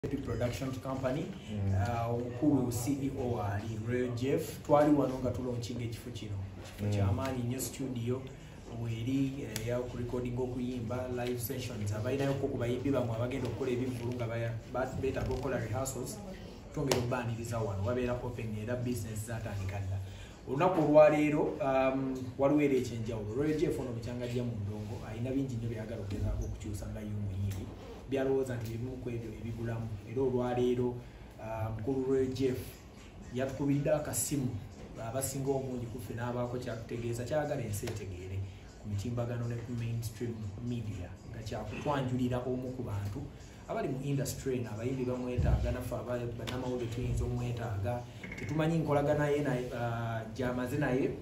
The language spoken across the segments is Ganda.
Production company omukulu CEO ali Royal Jeff twali wano nga tulonkinga ekifo kino kyamaanyi nnyo studio weri ya recording okuyimba live sessions abalinayo ko kubayimbi bamwe abagenda okukola ebivulu nga beetaaga okukola rehearsals twongera okubaaniriza wano wabeera open era business zatandika dda olunaku olwaleero waliwo era ekyenjawulo Royal Jeff ono mukyangajja mu ndongo alina bingi nnyo byagala okugezaako okukyusa nga y'omuyimbi byalowooza nti ebimu ku ebyo ebigulamu era olwaleero mukulu Royal Jeff yatukubidde akasimu abasinga obungi kuffe n'abaako kyakutegeeza kyagala ensi etegeere ku mitimbagano ne ku mainstream media nga kyakutwanjulira omu ku bantu abali mu industry eno abayimbi bamwetaaga naffe bannamawulire tuyinza omwetaaga tetumanyi nkolagana ye gy'amaze naye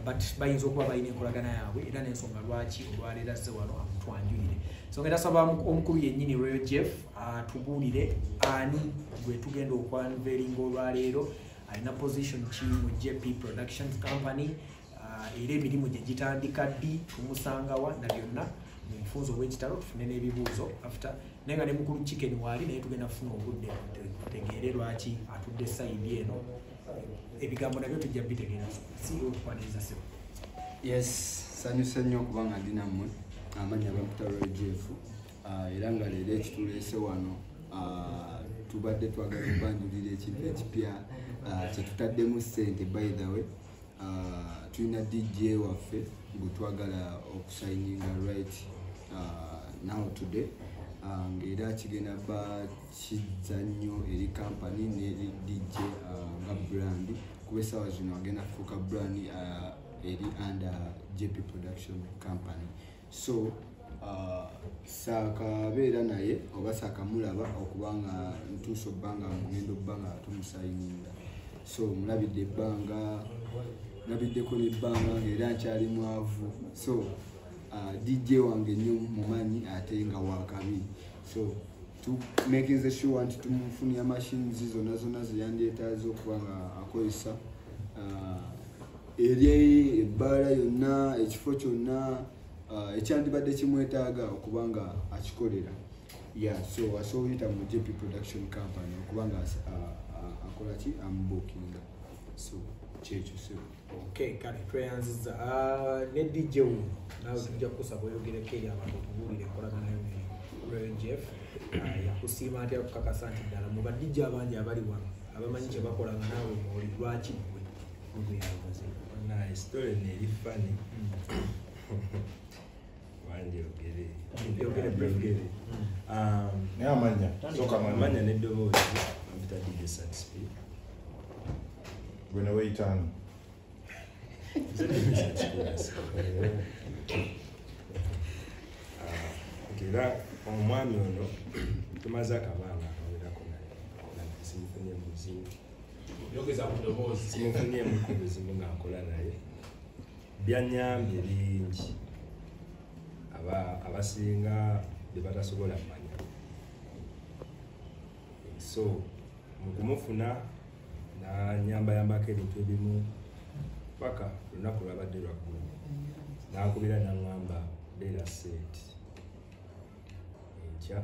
but bayinza okuba balina enkolagana yaabwe era n'ensonga lwaki olwaleero azze wano amutwanjulire so ngenda saba omukulu yennyini Royal Jeff atubuulire ani gwe tugenda okwanveringa olwaleero alina position ki mu JP Production Company era emirimu gye gitandika ddi tumusangawa na byonna mu nfunzo obw'ekitalo tufune n'ebibuuzo after naye nga ne mukulu chicken waali naye tugenda kufuna obudde tutegeere lwaki atudde sayidi eno ebigambo nabyo tujja bitegeera si okwaniriza sebo. Yes, sanyuse nnyo okuba nga ndi nammwe amannya bamuta Royal Jeff era nga leero ekituleese wano tubadde twagala okubanjulira ekintu ekipya kyetutaddemu ssente by the way tulina DJ waffe gwe twagala okusayininga right now today ng'era kigenda ba kizza nnyo eri company n'eri DJ nga brand kuba essaawa zino agenda kufuuka brand eri under JP Production Company so saakabeera naye oba saakamulaba okubanga ntuusa obbanga mugenda obbanga tumusayininga so mulabidde ebbanga nabiddeko n'ebbanga ng'era nkyali mwavu so DJ wange nnyo mumanyi ate nga wakabi so making sure nti tumufunira machines zonna zeyandyetaaza okuba nga akozesa eri ebbaala yonna ekifo kyonna ekyandibadde kimwetaaga okuba nga akikolera so asobola mu JP Production Company okuba nga akola ki amubukinga so kyekyo so okay kale tweyanziza ne DJ uno nawe tujja kusaba oyogereko eri abantu tubuulire enkolagana yo Royal Jeff yakusiima atya kukakasa nti ddala mu badijja abangi abali wano abamanyi kye bakola nga naawe mwoli lwaki gwe na story neeri funny wandyogere naye amanya amanya n'eddoboozi ampita DJ Satisfy gwe ne weyitaano era omwami ono tumaze akabanga akawerako naye simufunye muzimu simufunyemu ku buzimu ng'akola naye byanyambye bingi abasinga bye batasobola kumanya so mu kumufuna nanyambayambako ebintu ebimu paka olunaku lwabadde lwaggulu nankubira naŋŋamba beera sente enkya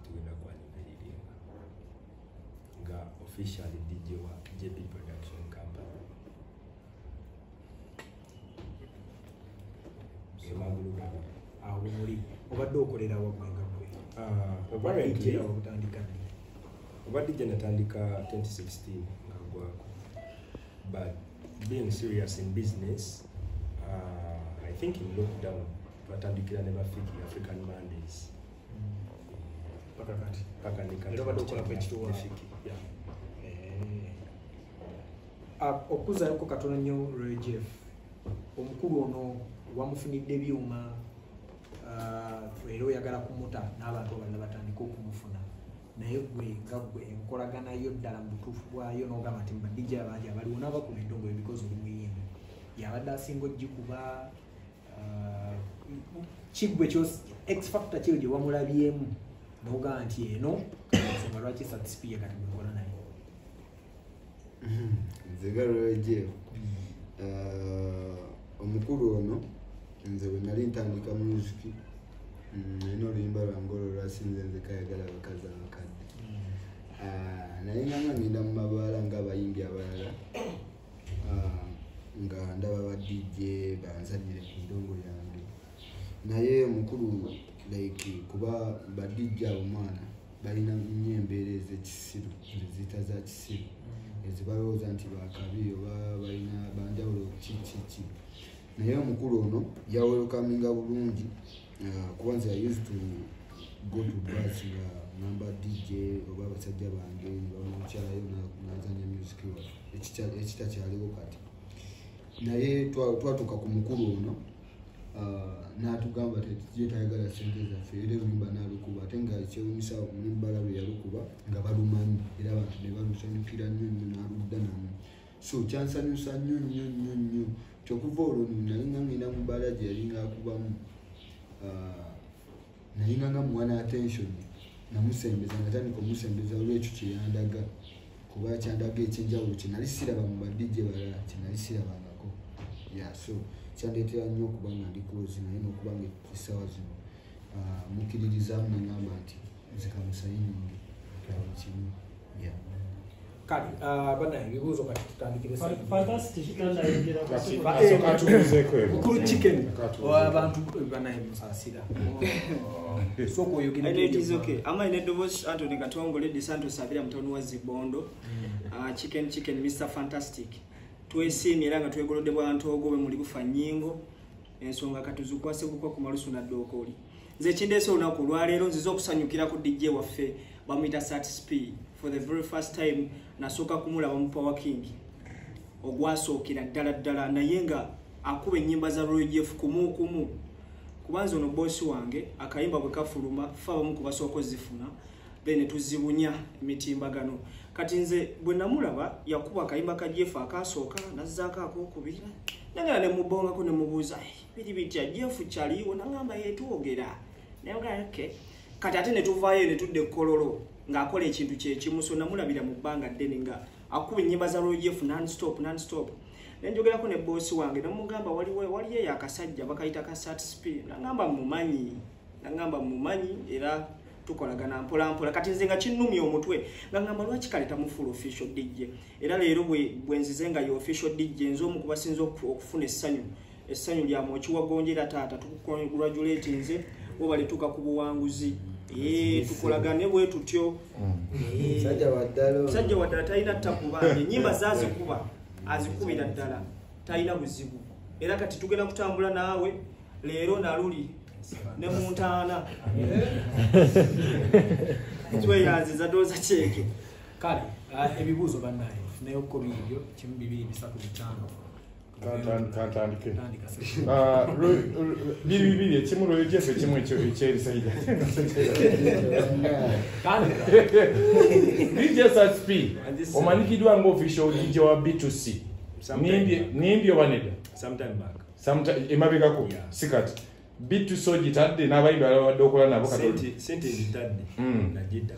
tugenda kwaniveriringa nga official DJ wa JP Production Company semagulu gabi awo muli obadde okolera waggwenga gwe obutandika ddi oba DJ natandika 2016 nga gwako but being serious in business I think in lockdown twatandikira ne bafiki African Mondays paka okuzayoko katono nnyo Royal Jeff omukulu ono wamufunidde ebyuma era oyagala kumuta n'abantu abalala batandika okumufuna naye gwe nga gwe enkolagana yo ddala mu butuufu bwayo n'ogamba nti mbadijja abangi abaliwo n'abakuba endongo ebikozi oli muyimbi yabadde asinga ogikuba kigwe x factor kyo gye wamulabyemu n'ogamba nti eno ensonga lwaki Satisfy kati mwekola naye nze ga Royal Jeff omukulu ono nze bwe nali ntandika music ino oluyimba lwangolo lwasinze nze kayagala bakazi abakadde naye nga ngenda mu mabaala ng'abayimbi abalala nga ndaba ba DJ banzanire ku ndongo yange naye mukulu like kuba ba DJ omwana balina nnyo embeera ez'ekisiru eziyita za kisiru ezibalowooza nti bakabi oba balina banjawulo kiki naye omukulu ono yawelukaminga bulungi kuba nze I used to go to bars nga namba DJ oba abasajja bange bamukyalayo nazanya music ekitakyaliwo kati naye twatuuka ku mukulu ono n'atugamba tujye tayagala sente zaffe era oluyimba n'alukuba ate nga ekyewunyisa omulimbala lwe yalukuba nga balumanyi era abantu ne balusanyukira nnyo n'aludda namu so kyansanyusa nnyo kyokuva olwo nalinga ngenda mu bbaala gye yalinga akubamu nalinga nga muwana attention namusembeza natandika omusembeza olwekyo kyeyandaga kuba kyandaga ekyenjawulo kyenali siraba mu badijje balala kyenali sirabangako so kyandeetera nnyo okuba nga ndi close naye n'okuba nga essaawa zino mukkiririzaamu neŋŋamba nti nze kamusayininge kimu kale banaye ebibuuzo kati tutandikire mukulu chicken abantu banaye musasira soko oyogere amaine eddoboozi Anthony Katongole de Santos abira mutoni wa Zibondo chicken Mr Fantastic twesiimye era nga twegolodde bwantu ogobe muli bufa nyingo ensonga katuzukwase kukwa ku malusu na dokoli nze kindeese olunaku lwaleero nziza okusanyukira ku DJ waffe bamuyita Satisp for the very first time nasooka kumulaba mu Power King ogwasookera ddala naye nga akuba ennyimba za Roy Jeff kumu kubanza ono bosi wange akayimba bwe kafuluma fa abamu ku basooka zifuna bene tuzibunya emitimbagano kati nze bwe namulaba yakuba akayimba ka Jeff akasooka nazzaako akokubiri nanga ne mubongako ne mubuuza biri bitya Jeff kyaliwo nangamba yeetwogera naye okay kati ate ne tuvaayo ne tudde kololo ng'akola ekintu kyekimu so namulabira mu bbanga ddene nga akuba ennyimba za Roy Jeff non-stop nenjogerako ne bosi wange namugamba waliyo yakasajja bakayita ka Satisp nangamba mumanyi era tukolagana mpola kati nze nga kinnumya omutwe ngamba lwaki kaleta mu full official DJ era leero bwe nzize nga yo official DJ nze omu kubasinza okufuna essanyu lya mokiwagonjera taata tukugratulate nze obalituka ku buwanguzi tukolagane bwe tutyo sajja waddala talina takubanje nyimba zazikuba azikubira ddala talina buzibu era kati tugenda kutambula naawe leero naluli ne muntaana tweyanziza dooza kyeke kale ebibuuzo bannaye funayo ko bibyo 1235 kantandike bibiri ekimu Roy Jeff ekimu ekyerisaida DJ Satisp omanyikidwa nga official DJ wa B2C nimbye waneda sometime emabegako sikati B2C ogitadde n'abayimbi abadde okola nabo sente zitadde najida